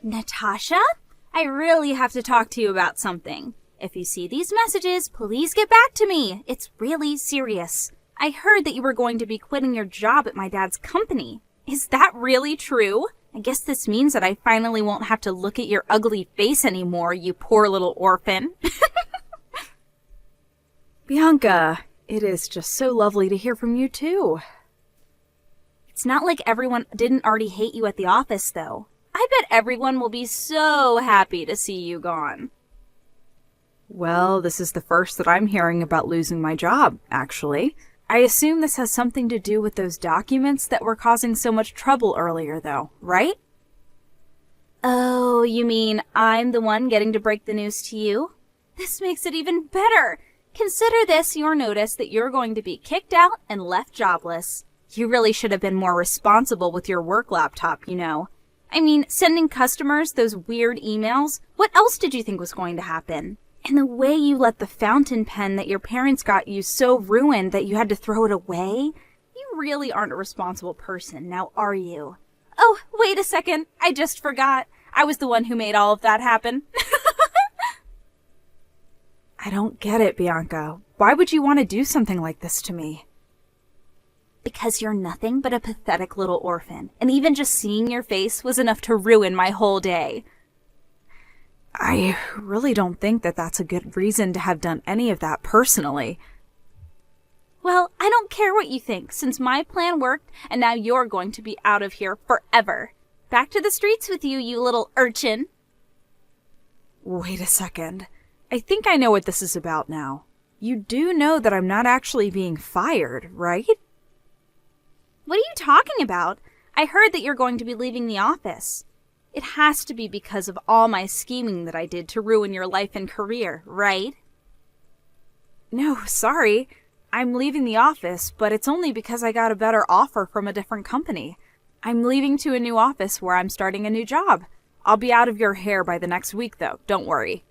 Natasha? I really have to talk to you about something. If you see these messages, please get back to me. It's really serious. I heard that you were going to be quitting your job at my dad's company. Is that really true? I guess this means that I finally won't have to look at your ugly face anymore, you poor little orphan. Bianca, it is just so lovely to hear from you too. It's not like everyone didn't already hate you at the office, though. I bet everyone will be so happy to see you gone. Well, this is the first that I'm hearing about losing my job, actually. I assume this has something to do with those documents that were causing so much trouble earlier, though, right? Oh, you mean I'm the one getting to break the news to you? This makes it even better. Consider this your notice that you're going to be kicked out and left jobless. You really should have been more responsible with your work laptop, you know. I mean, sending customers those weird emails, what else did you think was going to happen? And the way you let the fountain pen that your parents got you so ruined that you had to throw it away? You really aren't a responsible person, now are you? Oh, wait a second, I just forgot. I was the one who made all of that happen. I don't get it, Bianca. Why would you want to do something like this to me? Because you're nothing but a pathetic little orphan, and even just seeing your face was enough to ruin my whole day. I really don't think that that's a good reason to have done any of that personally. Well, I don't care what you think, since my plan worked, and now you're going to be out of here forever. Back to the streets with you, you little urchin. Wait a second. I think I know what this is about now. You do know that I'm not actually being fired, right? What are you talking about? I heard that you're going to be leaving the office. It has to be because of all my scheming that I did to ruin your life and career, right? No, sorry. I'm leaving the office, but it's only because I got a better offer from a different company. I'm leaving to a new office where I'm starting a new job. I'll be out of your hair by the next week, though. Don't worry.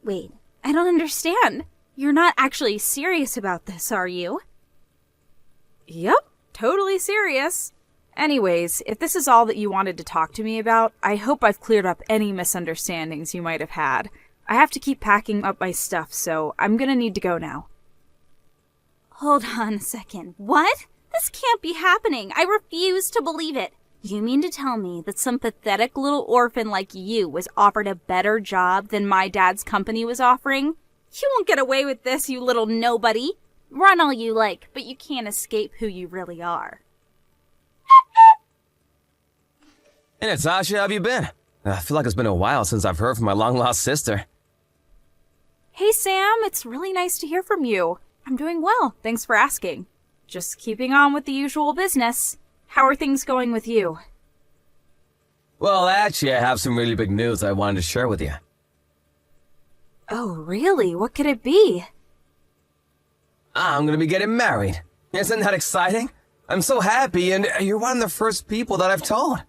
Wait, I don't understand. You're not actually serious about this, are you? Yep, totally serious. Anyways, if this is all that you wanted to talk to me about, I hope I've cleared up any misunderstandings you might have had. I have to keep packing up my stuff, so I'm gonna need to go now. Hold on a second. What? This can't be happening. I refuse to believe it. You mean to tell me that some pathetic little orphan like you was offered a better job than my dad's company was offering? You won't get away with this, you little nobody. Run all you like, but you can't escape who you really are. Hey, Natasha, how have you been? I feel like it's been a while since I've heard from my long-lost sister. Hey, Sam, it's really nice to hear from you. I'm doing well, thanks for asking. Just keeping on with the usual business. How are things going with you? Well, actually, I have some really big news I wanted to share with you. Oh, really? What could it be? I'm gonna be getting married. Isn't that exciting? I'm so happy, and you're one of the first people that I've told.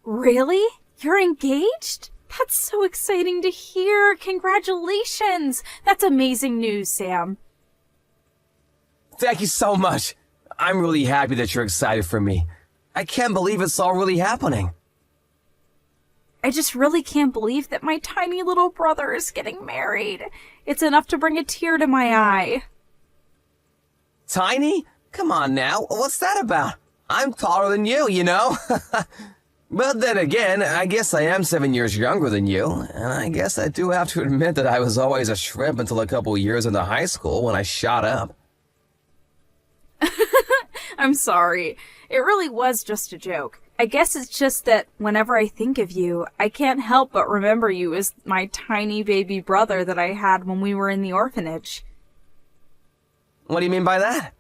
Really? You're engaged? That's so exciting to hear. Congratulations. That's amazing news, Sam. Thank you so much. I'm really happy that you're excited for me. I can't believe it's all really happening. I just really can't believe that my tiny little brother is getting married. It's enough to bring a tear to my eye. Tiny? Come on now, what's that about? I'm taller than you know? But then again, I guess I am 7 years younger than you, and I guess I do have to admit that I was always a shrimp until a couple years into high school when I shot up. I'm sorry. It really was just a joke. I guess it's just that whenever I think of you, I can't help but remember you as my tiny baby brother that I had when we were in the orphanage. What do you mean by that?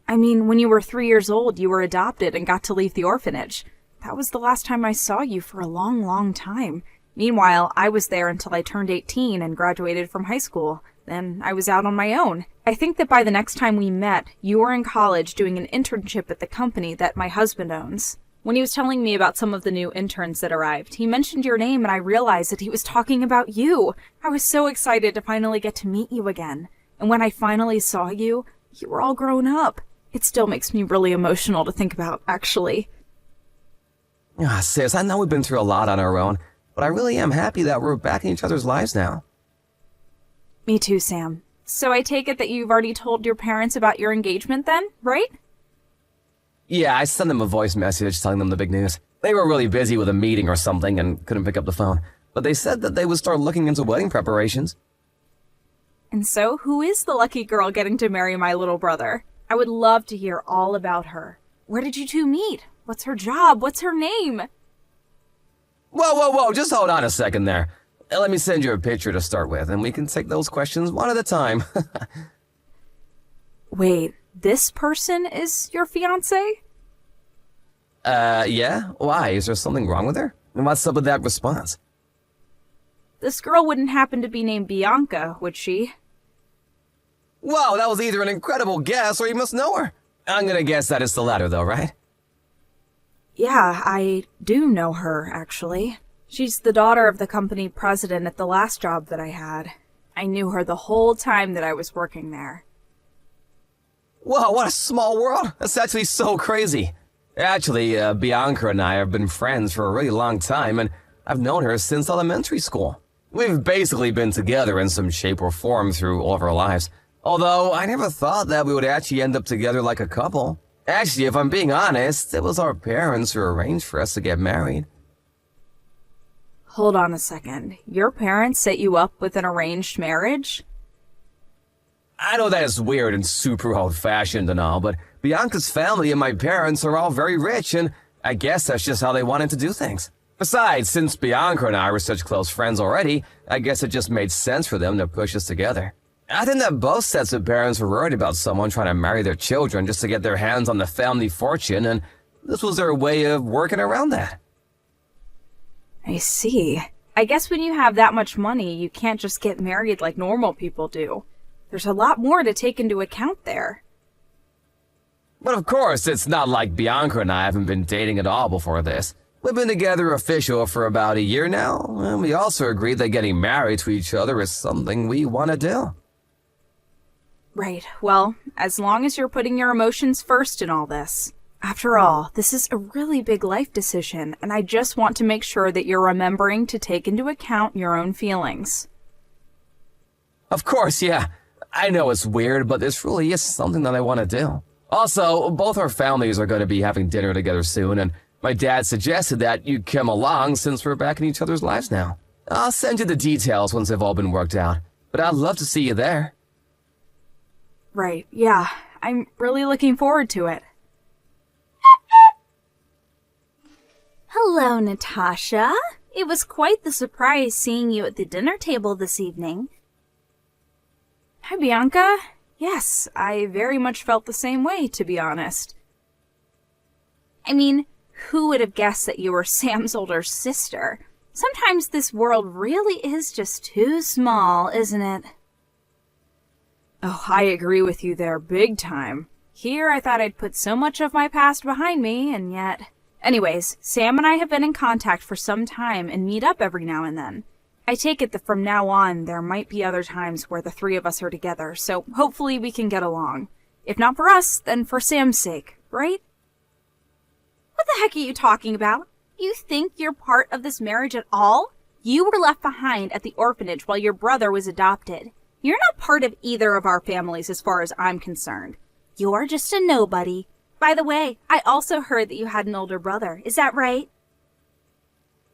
I mean, when you were 3 years old, you were adopted and got to leave the orphanage. That was the last time I saw you for a long, long time. Meanwhile, I was there until I turned 18 and graduated from high school. Then I was out on my own. I think that by the next time we met, you were in college doing an internship at the company that my husband owns. When he was telling me about some of the new interns that arrived, he mentioned your name and I realized that he was talking about you. I was so excited to finally get to meet you again. And when I finally saw you, you were all grown up. It still makes me really emotional to think about, actually. Sis, I know we've been through a lot on our own, but I really am happy that we're back in each other's lives now. Me too, Sam. So I take it that you've already told your parents about your engagement then, right? Yeah, I sent them a voice message telling them the big news. They were really busy with a meeting or something and couldn't pick up the phone, but they said that they would start looking into wedding preparations. And so, who is the lucky girl getting to marry my little brother? I would love to hear all about her. Where did you two meet? What's her job? What's her name? Whoa, just hold on a second there. Let me send you a picture to start with, and we can take those questions one at a time. Wait, this person is your fiance? Yeah? Why? Is there something wrong with her? And what's up with that response? This girl wouldn't happen to be named Bianca, would she? Whoa, that was either an incredible guess or you must know her. I'm gonna guess that it's the latter though, right? Yeah, I do know her, actually. She's the daughter of the company president at the last job that I had. I knew her the whole time that I was working there. Whoa, what a small world. That's actually so crazy. Actually, Bianca and I have been friends for a really long time, and I've known her since elementary school. We've basically been together in some shape or form through all of our lives. Although, I never thought that we would actually end up together like a couple. Actually, if I'm being honest, it was our parents who arranged for us to get married. Hold on a second. Your parents set you up with an arranged marriage? I know that is weird and super old-fashioned and all, but Bianca's family and my parents are all very rich, and I guess that's just how they wanted to do things. Besides, since Bianca and I were such close friends already, I guess it just made sense for them to push us together. I think that both sets of parents were worried about someone trying to marry their children just to get their hands on the family fortune, and this was their way of working around that. I see. I guess when you have that much money, you can't just get married like normal people do. There's a lot more to take into account there. But of course, it's not like Bianca and I haven't been dating at all before this. We've been together official for about a year now, and we also agreed that getting married to each other is something we want to do. Right, well, as long as you're putting your emotions first in all this. After all, this is a really big life decision, and I just want to make sure that you're remembering to take into account your own feelings. Of course, yeah. I know it's weird, but this really is something that I want to do. Also, both our families are going to be having dinner together soon, and my dad suggested that you come along since we're back in each other's lives now. I'll send you the details once they've all been worked out, but I'd love to see you there. Right, yeah. I'm really looking forward to it. Hello, Natasha. It was quite the surprise seeing you at the dinner table this evening. Hi, Bianca. Yes, I very much felt the same way, to be honest. I mean, who would have guessed that you were Sam's older sister? Sometimes this world really is just too small, isn't it? Oh, I agree with you there big time. Here I thought I'd put so much of my past behind me, and yet... Anyways, Sam and I have been in contact for some time and meet up every now and then. I take it that from now on, there might be other times where the three of us are together, so hopefully we can get along. If not for us, then for Sam's sake, right? What the heck are you talking about? You think you're part of this marriage at all? You were left behind at the orphanage while your brother was adopted. You're not part of either of our families as far as I'm concerned. You're just a nobody. By the way, I also heard that you had an older brother. Is that right?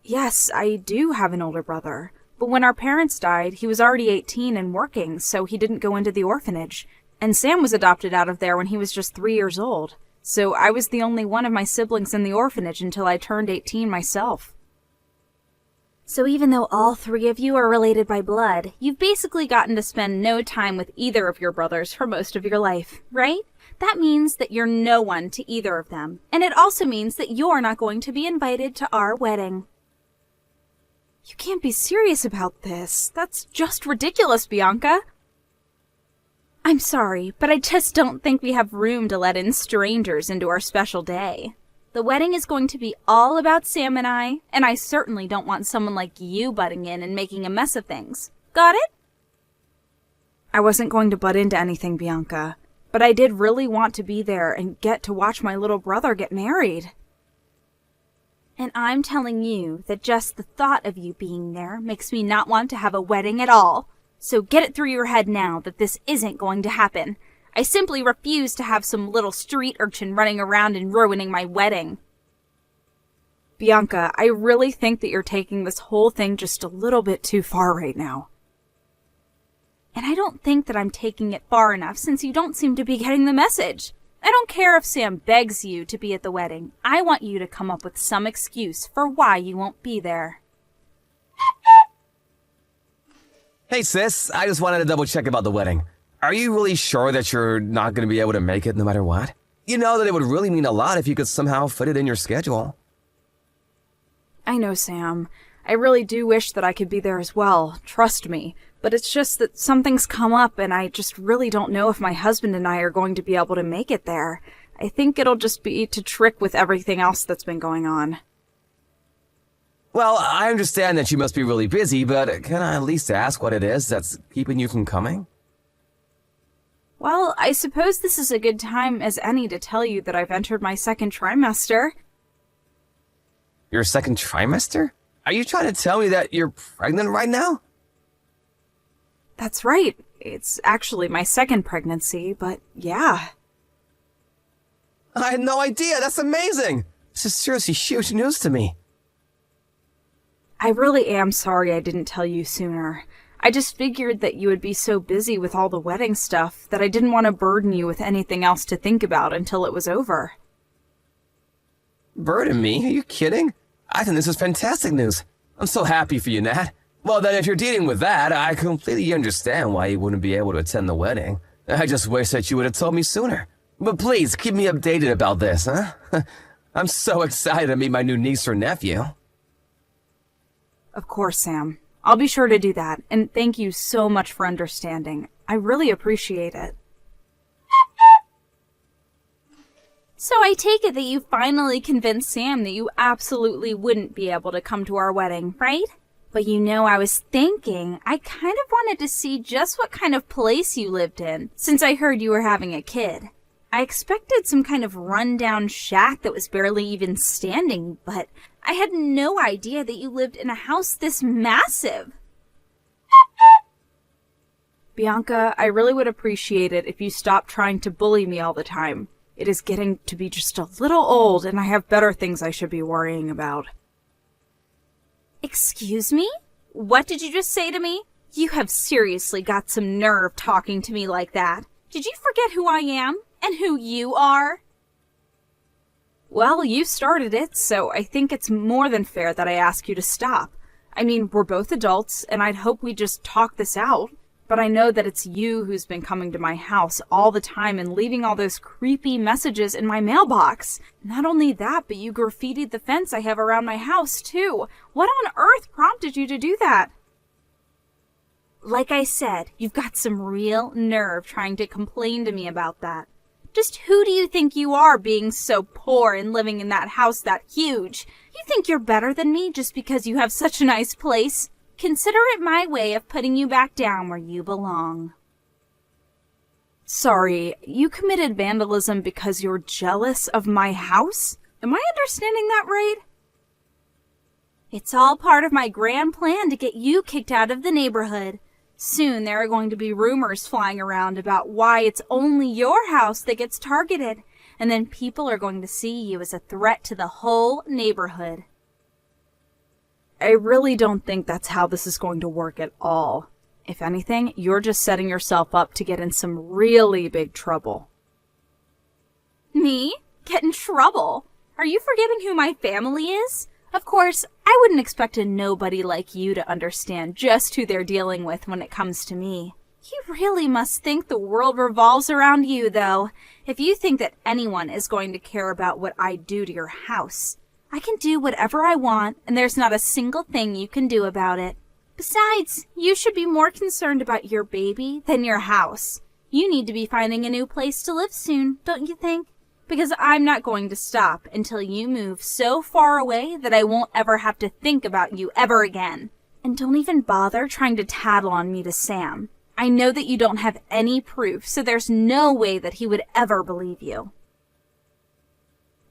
Yes, I do have an older brother. But when our parents died, he was already 18 and working, so he didn't go into the orphanage. And Sam was adopted out of there when he was just 3 years old. So I was the only one of my siblings in the orphanage until I turned 18 myself. So even though all three of you are related by blood, you've basically gotten to spend no time with either of your brothers for most of your life, right? That means that you're no one to either of them. And it also means that you're not going to be invited to our wedding. You can't be serious about this. That's just ridiculous, Bianca. I'm sorry, but I just don't think we have room to let in strangers into our special day. The wedding is going to be all about Sam and I certainly don't want someone like you butting in and making a mess of things. Got it? I wasn't going to butt into anything, Bianca, but I did really want to be there and get to watch my little brother get married. And I'm telling you that just the thought of you being there makes me not want to have a wedding at all. So get it through your head now that this isn't going to happen. I simply refuse to have some little street urchin running around and ruining my wedding. Bianca, I really think that you're taking this whole thing just a little bit too far right now. And I don't think that I'm taking it far enough since you don't seem to be getting the message. I don't care if Sam begs you to be at the wedding. I want you to come up with some excuse for why you won't be there. Hey sis, I just wanted to double check about the wedding. Are you really sure that you're not going to be able to make it no matter what? You know that it would really mean a lot if you could somehow fit it in your schedule. I know, Sam. I really do wish that I could be there as well, trust me. But it's just that something's come up and I just really don't know if my husband and I are going to be able to make it there. I think it'll just be to trick with everything else that's been going on. Well, I understand that you must be really busy, but can I at least ask what it is that's keeping you from coming? Well, I suppose this is a good time as any to tell you that I've entered my second trimester. Your second trimester? Are you trying to tell me that you're pregnant right now? That's right. It's actually my second pregnancy, but yeah. I had no idea. That's amazing. This is seriously huge news to me. I really am sorry I didn't tell you sooner. I just figured that you would be so busy with all the wedding stuff that I didn't want to burden you with anything else to think about until it was over. Burden me? Are you kidding? I think this is fantastic news. I'm so happy for you, Nat. Well, then if you're dealing with that, I completely understand why you wouldn't be able to attend the wedding. I just wish that you would have told me sooner. But please, keep me updated about this, huh? I'm so excited to meet my new niece or nephew. Of course, Sam. I'll be sure to do that, and thank you so much for understanding. I really appreciate it. So I take it that you finally convinced Sam that you absolutely wouldn't be able to come to our wedding, right? But you know, I was thinking, I kind of wanted to see just what kind of place you lived in, since I heard you were having a kid. I expected some kind of rundown shack that was barely even standing, but I had no idea that you lived in a house this massive. Bianca, I really would appreciate it if you stopped trying to bully me all the time. It is getting to be just a little old, and I have better things I should be worrying about. Excuse me? What did you just say to me? You have seriously got some nerve talking to me like that. Did you forget who I am and who you are? Well, you started it, so I think it's more than fair that I ask you to stop. I mean, we're both adults, and I'd hope we just talk this out. But I know that it's you who's been coming to my house all the time and leaving all those creepy messages in my mailbox. Not only that, but you graffitied the fence I have around my house, too. What on earth prompted you to do that? Like I said, you've got some real nerve trying to complain to me about that. Just who do you think you are being so poor and living in that house that huge? You think you're better than me just because you have such a nice place? Consider it my way of putting you back down where you belong. Sorry, you committed vandalism because you're jealous of my house? Am I understanding that right? It's all part of my grand plan to get you kicked out of the neighborhood. Soon there are going to be rumors flying around about why it's only your house that gets targeted, and then people are going to see you as a threat to the whole neighborhood. I really don't think that's how this is going to work at all. If anything, you're just setting yourself up to get in some really big trouble. Me? Get in trouble? Are you forgetting who my family is? Of course, I wouldn't expect a nobody like you to understand just who they're dealing with when it comes to me. You really must think the world revolves around you, though, if you think that anyone is going to care about what I do to your house. I can do whatever I want, and there's not a single thing you can do about it. Besides, you should be more concerned about your baby than your house. You need to be finding a new place to live soon, don't you think? Because I'm not going to stop until you move so far away that I won't ever have to think about you ever again. And don't even bother trying to tattle on me to Sam. I know that you don't have any proof, so there's no way that he would ever believe you.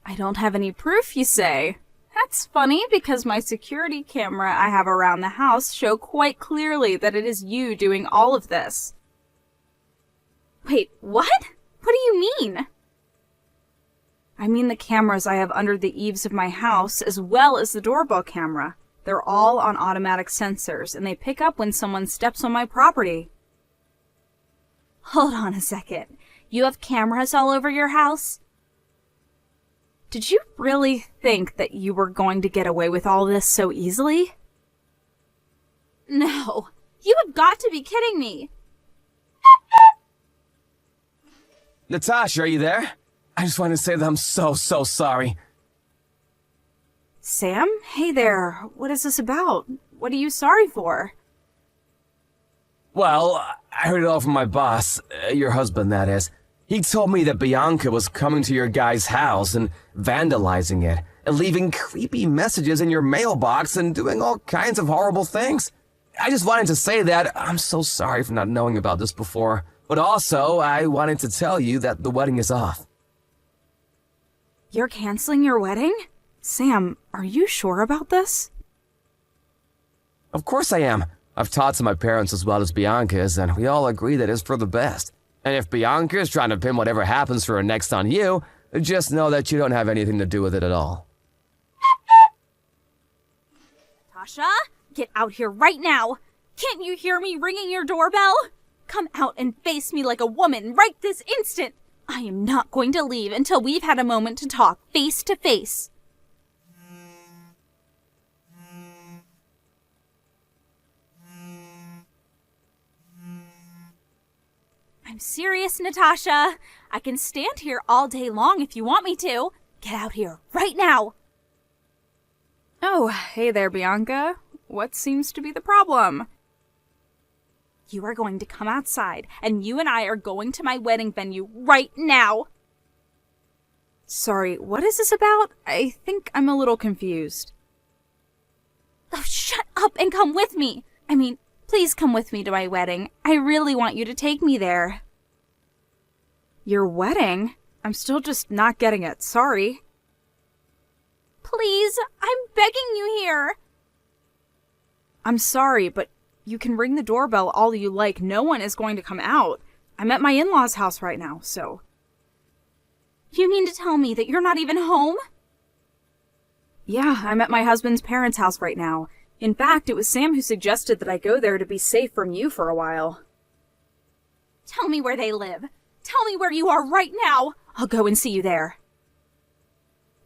I don't have any proof, you say? That's funny because my security camera I have around the house show quite clearly that it is you doing all of this. Wait, what? What do you mean? I mean the cameras I have under the eaves of my house as well as the doorbell camera. They're all on automatic sensors and they pick up when someone steps on my property. Hold on a second. You have cameras all over your house? Did you really think that you were going to get away with all this so easily? No. You have got to be kidding me. Natasha, are you there? I just wanted to say that I'm so sorry. Sam? Hey there. What is this about? What are you sorry for? Well, I heard it all from my boss, your husband, that is. He told me that Bianca was coming to your guy's house and vandalizing it, and leaving creepy messages in your mailbox and doing all kinds of horrible things. I just wanted to say that I'm so sorry for not knowing about this before, but also I wanted to tell you that the wedding is off. You're canceling your wedding? Sam, are you sure about this? Of course I am. I've talked to my parents as well as Bianca's, and we all agree that it's for the best. And if Bianca is trying to pin whatever happens for her next on you, just know that you don't have anything to do with it at all. Tasha, get out here right now. Can't you hear me ringing your doorbell? Come out and face me like a woman right this instant. I am not going to leave until we've had a moment to talk face to face. I'm serious, Natasha. I can stand here all day long if you want me to. Get out here right now. Oh, hey there, Bianca. What seems to be the problem? You are going to come outside, and you and I are going to my wedding venue right now. Sorry, what is this about? I think I'm a little confused. Oh, shut up and come with me. I mean, please come with me to my wedding. I really want you to take me there. Your wedding? I'm still just not getting it. Sorry. Please, I'm begging you here. I'm sorry, but you can ring the doorbell all you like. No one is going to come out. I'm at my in-laws' house right now, so... You mean to tell me that you're not even home? Yeah, I'm at my husband's parents' house right now. In fact, it was Sam who suggested that I go there to be safe from you for a while. Tell me where they live. Tell me where you are right now. I'll go and see you there.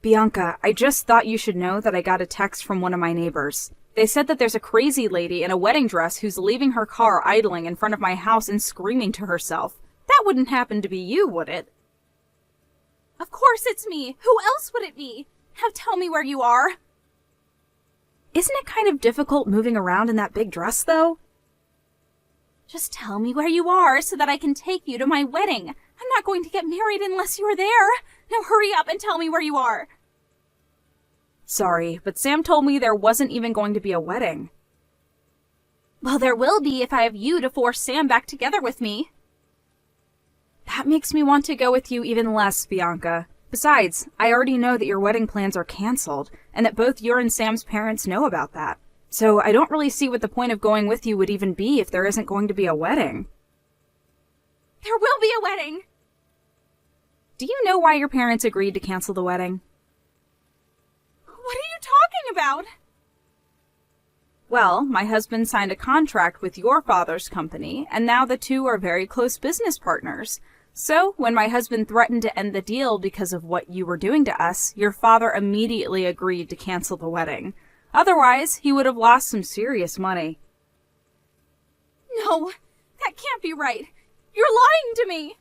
Bianca, I just thought you should know that I got a text from one of my neighbors. They said that there's a crazy lady in a wedding dress who's leaving her car idling in front of my house and screaming to herself. That wouldn't happen to be you, would it? Of course it's me. Who else would it be? Now tell me where you are. Isn't it kind of difficult moving around in that big dress, though? Just tell me where you are so that I can take you to my wedding. I'm not going to get married unless you're there. Now hurry up and tell me where you are. Sorry, but Sam told me there wasn't even going to be a wedding. Well, there will be if I have you to force Sam back together with me. That makes me want to go with you even less, Bianca. Besides, I already know that your wedding plans are canceled, and that both your and Sam's parents know about that. So I don't really see what the point of going with you would even be if there isn't going to be a wedding. There will be a wedding! Do you know why your parents agreed to cancel the wedding? What are you talking about? Well, my husband signed a contract with your father's company, and now the two are very close business partners. So, when my husband threatened to end the deal because of what you were doing to us, your father immediately agreed to cancel the wedding. Otherwise, he would have lost some serious money. No, that can't be right. You're lying to me.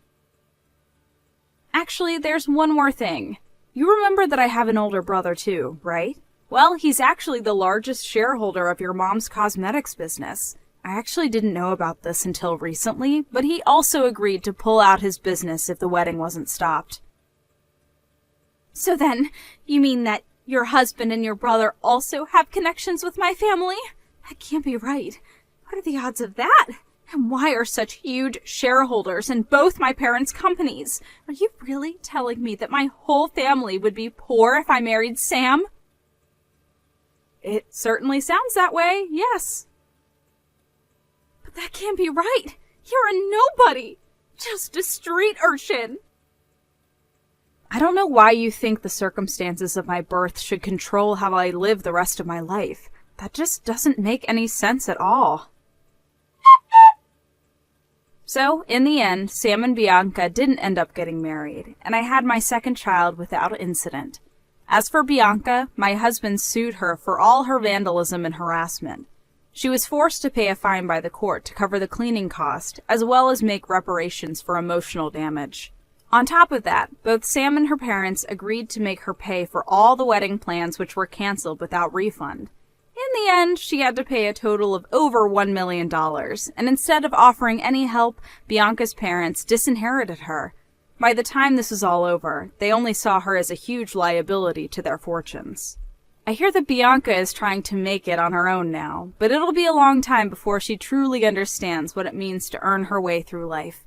Actually, there's one more thing. You remember that I have an older brother too, right? Well, he's actually the largest shareholder of your mom's cosmetics business. I actually didn't know about this until recently, but he also agreed to pull out his business if the wedding wasn't stopped. So then, you mean that your husband and your brother also have connections with my family? That can't be right. What are the odds of that? And why are such huge shareholders in both my parents' companies? Are you really telling me that my whole family would be poor if I married Sam? It certainly sounds that way, yes. But that can't be right. You're a nobody. Just a street urchin. I don't know why you think the circumstances of my birth should control how I live the rest of my life. That just doesn't make any sense at all. So, in the end, Sam and Bianca didn't end up getting married, and I had my second child without incident. As for Bianca, my husband sued her for all her vandalism and harassment. She was forced to pay a fine by the court to cover the cleaning cost, as well as make reparations for emotional damage. On top of that, both Sam and her parents agreed to make her pay for all the wedding plans which were canceled without refund. In the end, she had to pay a total of over $1 million, and instead of offering any help, Bianca's parents disinherited her. By the time this was all over, they only saw her as a huge liability to their fortunes. I hear that Bianca is trying to make it on her own now, but it'll be a long time before she truly understands what it means to earn her way through life.